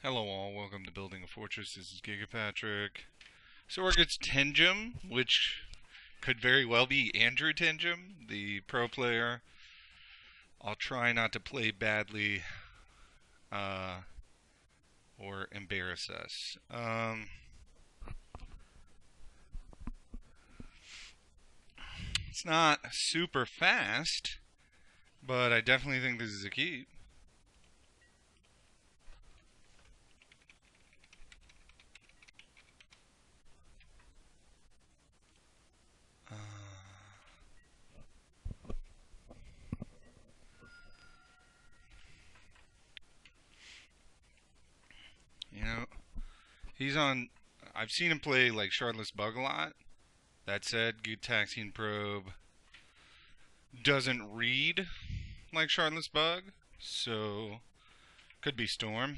Hello all, welcome to Building a Fortress. This is Gigapatrick. Sorg gets Tenjum, which could very well be Andrew Tenjum, the pro player. I'll try not to play badly uh, or embarrass us. It's not super fast, but I definitely think this is a keep. Uh, you know, he's on. I've seen him play like Shardless Bug a lot. That said, Gutaxian Probe doesn't read like Shardless Bug, so could be Storm.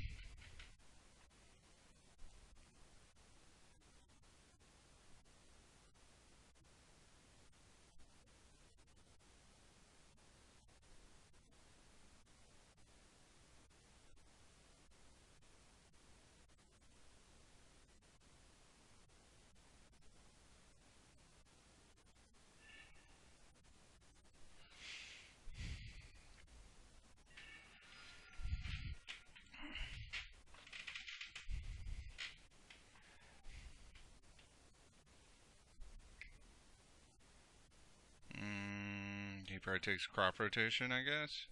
He probably takes crop rotation, I guess.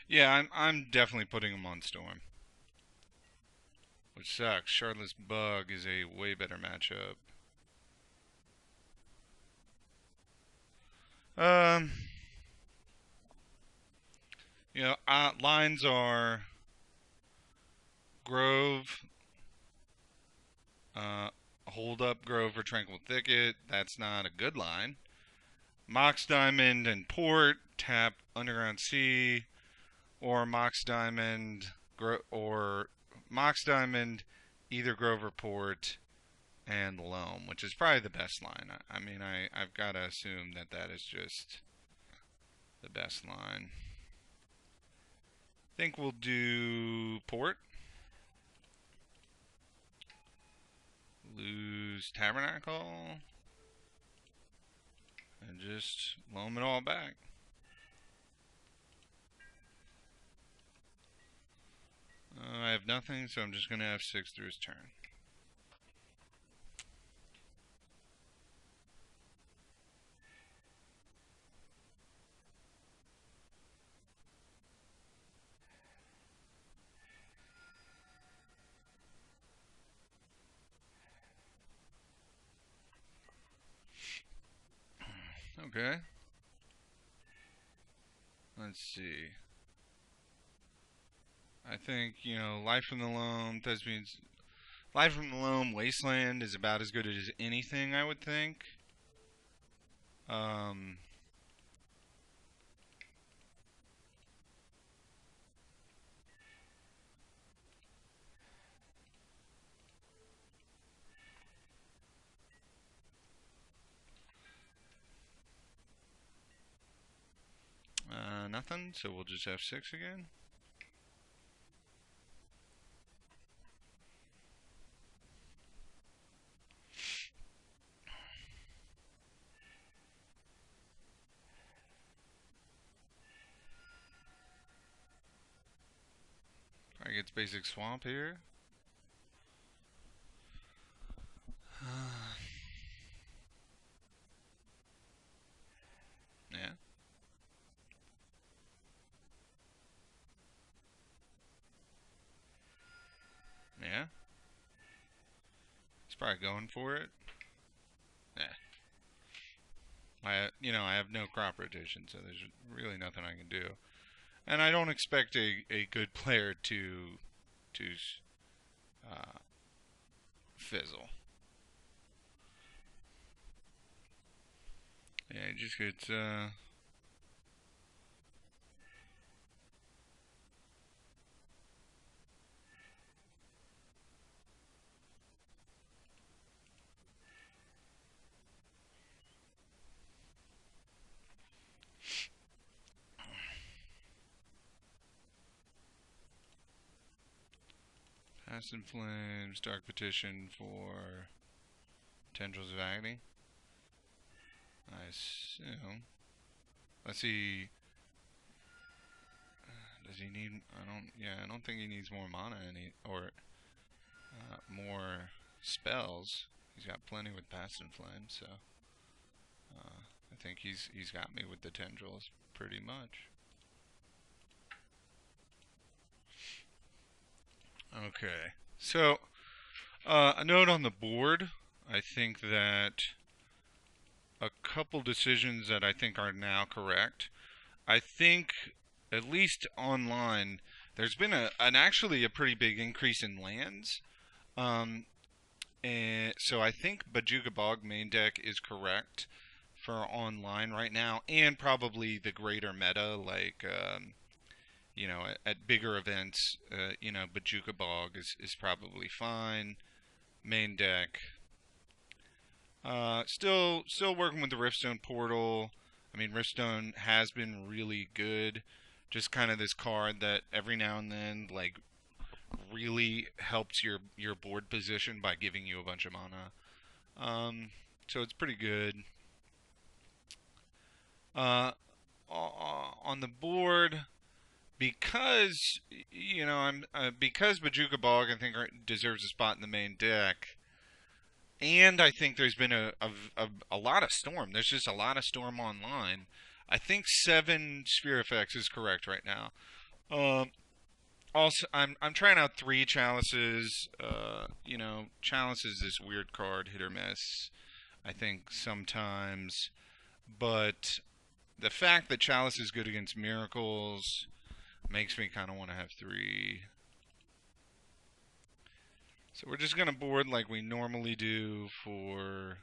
Yeah, I'm definitely putting him on Storm, which sucks. Shardless Bug is a way better matchup. Um, lines are Grove, uh, Hold Up Grove for Tranquil Thicket. That's not a good line. Mox Diamond and Port, tap Underground Sea, or Mox Diamond, or Mox Diamond, either Grove or Port, and Loam, which is probably the best line. I mean, I've got to assume that that is just the best line. I think we'll do Port. Lose Tabernacle. And just loam it all back. I have nothing, so I'm just going to F6 through his turn. Okay. Let's see. I think, Life from the Loam, Thespian's Life from the Loam Wasteland is about as good as anything, I would think. Um, Nothing, so we'll just F6 again. I get basic swamp here. Yeah. Yeah. He's probably going for it. Yeah. I have no crop rotation, so there's really nothing I can do. And I don't expect a good player to uh, fizzle. Yeah, he just gets Past in Flames, Dark Petition for Tendrils of Agony. I assume. Let's see. Does he need? I don't think he needs more mana or more spells. He's got plenty with Past in Flames, so I think he's got me with the Tendrils pretty much. Okay, so a note on the board. I think that a couple decisions that I think are now correct. I think, at least online, there's been actually a pretty big increase in lands. And so I think Bojuka Bog main deck is correct for online right now, and probably the greater meta, like at bigger events, Bojuka Bog is probably fine. Main deck. Still working with the Riftstone Portal. I mean, Riftstone has been really good. Just kind of this card that every now and then, like, really helps your board position by giving you a bunch of mana. So it's pretty good. On the board, because because Bojuka Bog I think deserves a spot in the main deck. And I think there's been a lot of Storm. There's just a lot of Storm online. I think 7 Sphere Effects is correct right now. Also, I'm trying out 3 Chalices. Chalice is this weird card, hit or miss. I think sometimes, but the fact that Chalice is good against Miracles makes me kind of want to have 3. So we're just going to board like we normally do for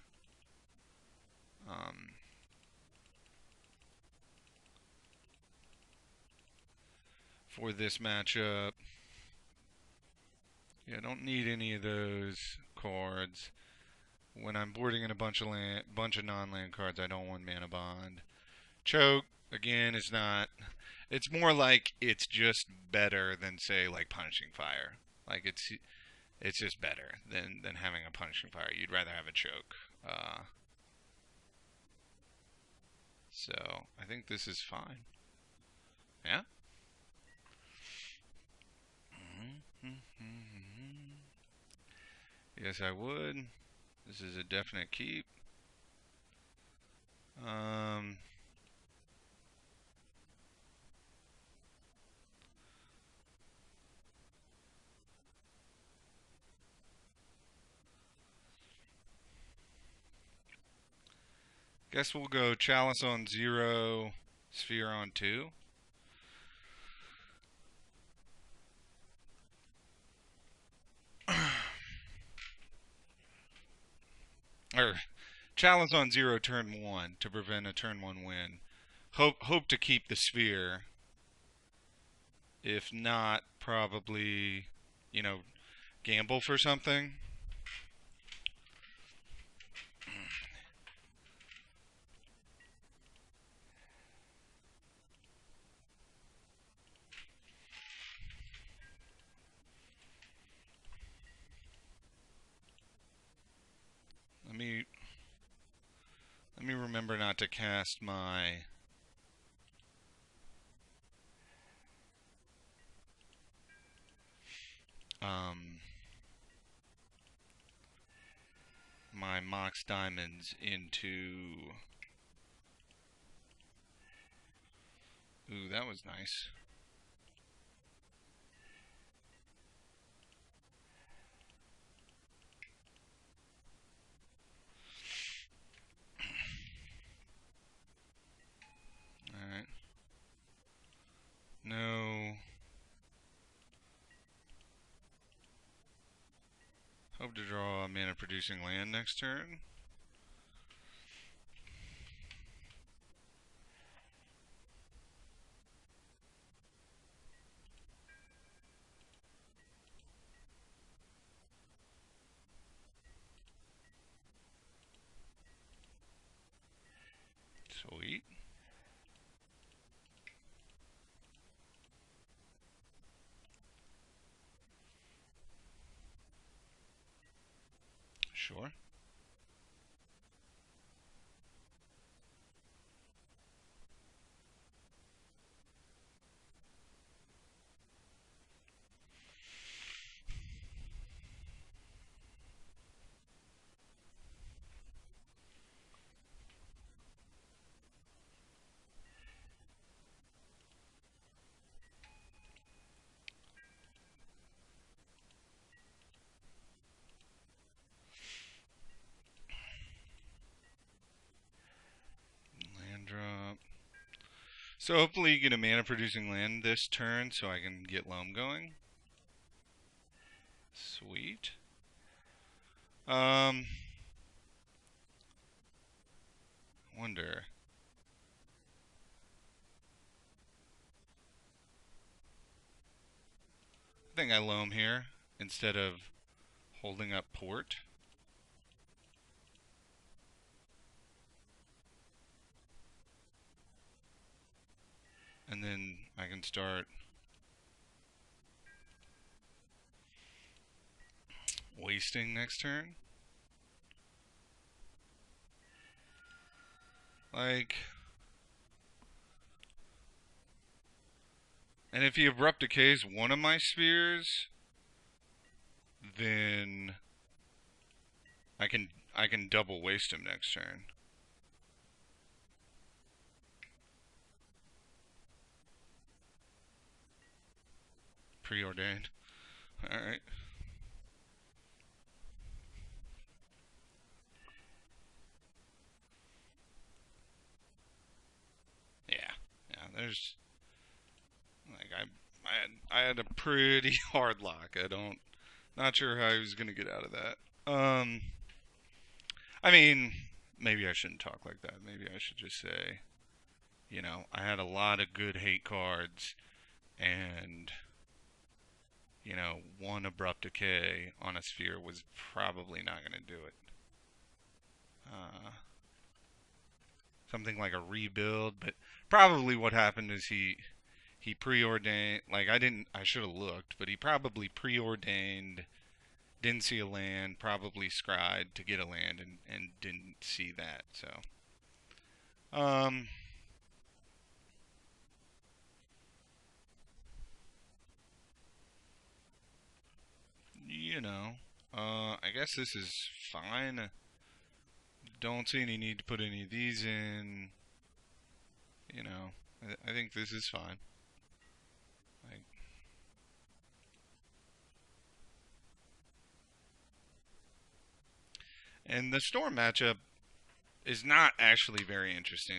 this matchup. Yeah, I don't need any of those cards. When I'm boarding in a bunch of non-land cards, I don't want Mana Bond. Choke, again, is not... It's more like it's just better than, say, like Punishing Fire. Like, it's just better than having a Punishing Fire. You'd rather have a Choke. So, I think this is fine. Yeah? Yes, I would. This is a definite keep. Guess we'll go Chalice on 0, Sphere on 2. Or Chalice on 0 turn 1 to prevent a turn 1 win. Hope to keep the Sphere. If not, probably, gamble for something. Let me remember not to cast my my Mox Diamonds into... Ooh, that was nice. Alright. No. Hope to draw a mana producing land next turn. Sweet. Sure. Land drop. So hopefully you get a mana producing land this turn so I can get Loam going. Sweet. Wonder. I think I Loam here instead of holding up port. And then I can start wasting next turn. Like, and if he abrupt decays one of my spheres, then I can double waste him next turn. Preordained. Alright. Yeah. Yeah, there's like I had a pretty hard lock. Not sure how he was gonna get out of that. I mean, maybe I shouldn't talk like that. Maybe I should just say, I had a lot of good hate cards and one abrupt decay on a sphere was probably not going to do it. Something like a rebuild, but probably what happened is he preordained. Like I should have looked, but he probably preordained. Didn't see a land, probably scryed to get a land, and didn't see that. So, um, you know, I guess this is fine. Don't see any need to put any of these in. I think this is fine. Like, and the Storm matchup is not actually very interesting.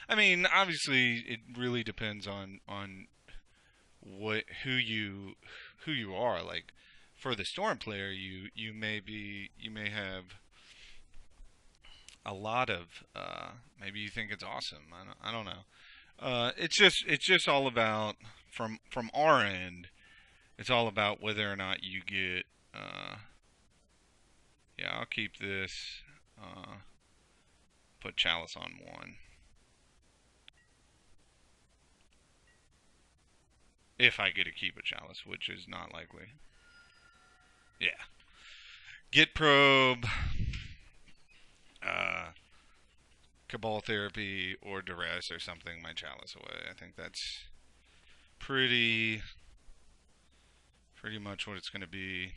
I mean, obviously, it really depends on who you are. Like, for the Storm player, you may have a lot of maybe you think it's awesome. I don't know. It's just all about from our end. It's all about whether or not you get. Yeah, I'll keep this. Put Chalice on one. If I get to keep a Chalice, which is not likely. Yeah. Get Probe, uh, Cabal Therapy, or Duress or something my Chalice away. I think that's pretty much what it's going to be.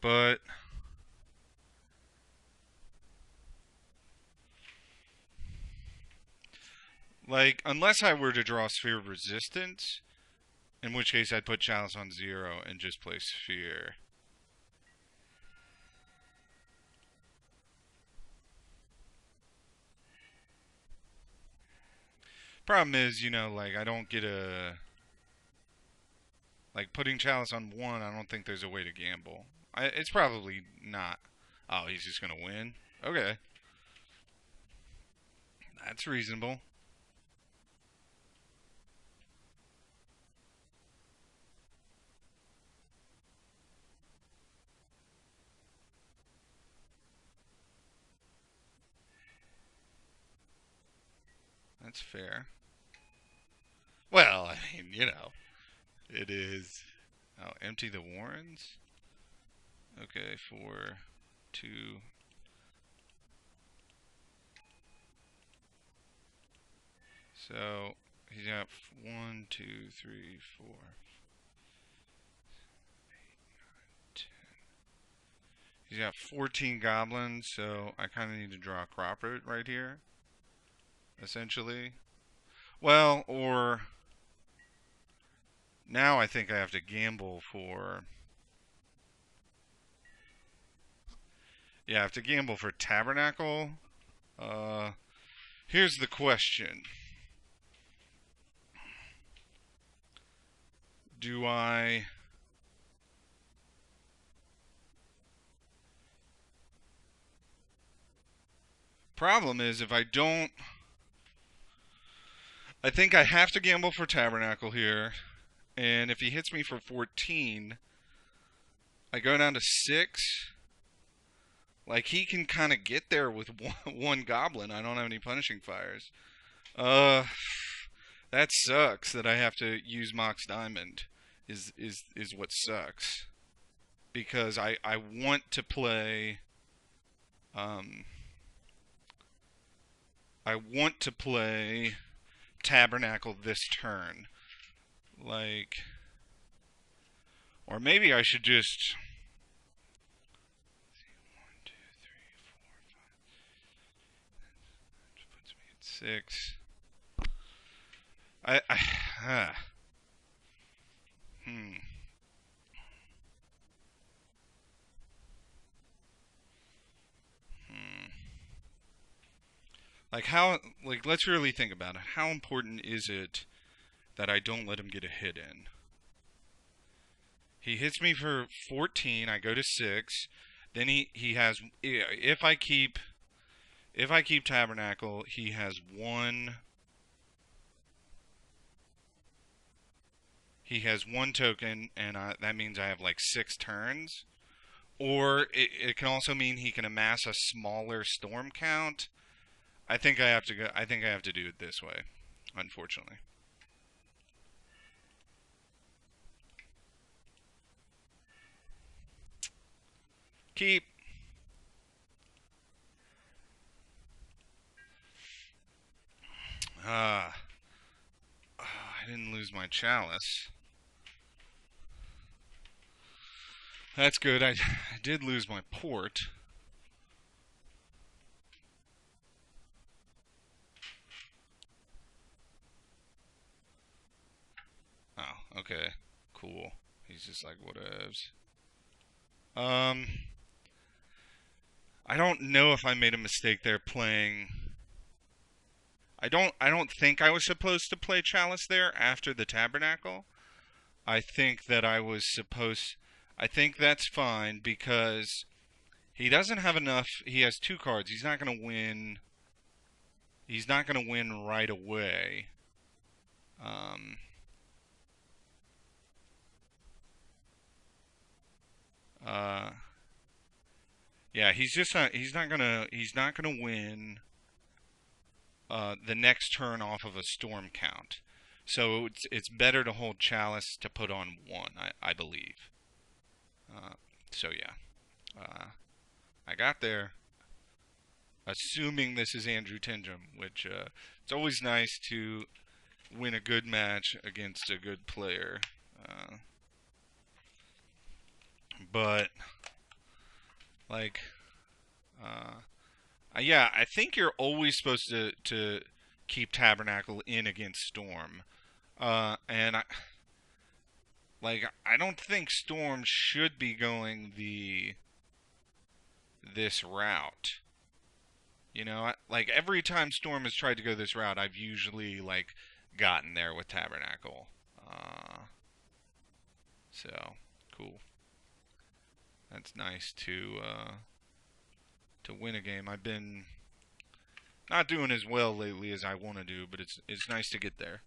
But like, unless I were to draw Sphere of Resistance, in which case I'd put Chalice on 0 and just play Sphere. Problem is, like I don't get a like putting Chalice on 1. I don't think there's a way to gamble. It's probably not. Oh, he's just gonna win. Okay, that's reasonable. That's fair. Well, I mean, you know, it is. Oh, empty the warrens? Okay, 4, 2. So, he's got 1, 2, 3, 4. He's got 14 goblins, so I kind of need to draw a Cropper right here, essentially. Well, or now I think I have to gamble for. Yeah, I have to gamble for Tabernacle. Here's the question. Do I... Problem is, if I don't... I think I have to gamble for Tabernacle here. And if he hits me for 14, I go down to 6. Like, he can kind of get there with one goblin. I don't have any punishing fires. That sucks that I have to use Mox Diamond. Is what sucks. Because I want to play... I want to play Tabernacle this turn. Like... Or maybe I should just... 1, 2, 3, 4, 5. Puts me at 6. Hmm. Like how, like let's really think about it. How important is it that I don't let him get a hit in? He hits me for 14, I go to 6. Then he has, if I keep Tabernacle, he has 1. He has 1 token, and that means I have like 6 turns. Or it can also mean he can amass a smaller storm count. I think I have to go. I think I have to do it this way, unfortunately. Keep. I didn't lose my chalice. That's good. I did lose my port. Oh, okay. Cool. He's just like, whatevs. I don't know if I made a mistake there playing. I don't think I was supposed to play Chalice there after the Tabernacle. I think that I was supposed. I think that's fine because he doesn't have enough. He has 2 cards. He's not going to win. He's not going to win right away. Yeah, he's just not. He's not gonna win the next turn off of a storm count. So it's better to hold Chalice to put on 1, I believe. So yeah, I got there. Assuming this is Andrew Tindrum, which it's always nice to win a good match against a good player. But like, yeah, I think you're always supposed to keep Tabernacle in against Storm, and I don't think Storm should be going this route. You know, like every time Storm has tried to go this route, I've usually like gotten there with Tabernacle. So cool. That's nice to win a game. I've been not doing as well lately as I want to do, but it's nice to get there.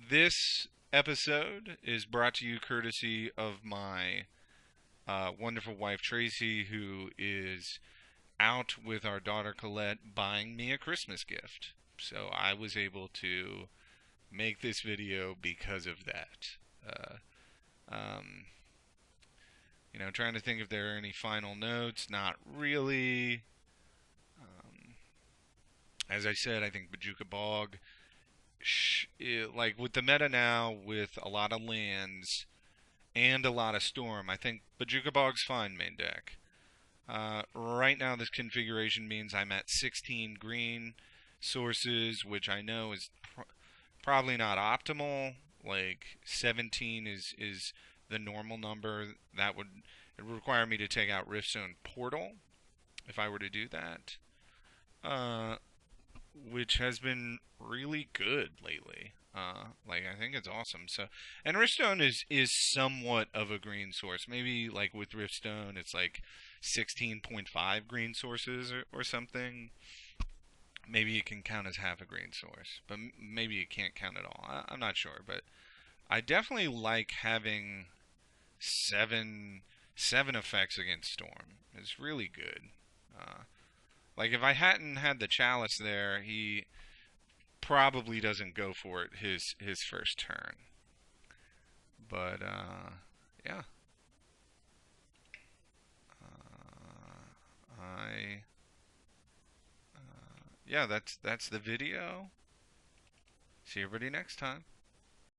This episode is brought to you courtesy of my wonderful wife Tracy, who is out with our daughter Colette buying me a Christmas gift. So I was able to make this video because of that. Uh, um, trying to think if there are any final notes. Not really. Um, as I said, I think Bojuka Bog, like with the meta now, with a lot of lands and a lot of storm, I think Bojuka Bog's fine main deck. Right now, this configuration means I'm at 16 green sources, which I know is probably not optimal. Like 17 is the normal number. That would require me to take out Riftzone Portal if I were to do that, uh, which has been really good lately. Like I think it's awesome. So, and Riftstone is somewhat of a green source. Maybe like with Riftstone, it's like 16.5 green sources or something. Maybe it can count as half a green source, but maybe it can't count at all. I'm not sure, but I definitely like having seven effects against Storm. It's really good. Uh, like if I hadn't had the Chalice there, he probably doesn't go for it his first turn. But yeah, I yeah, that's the video. See everybody next time.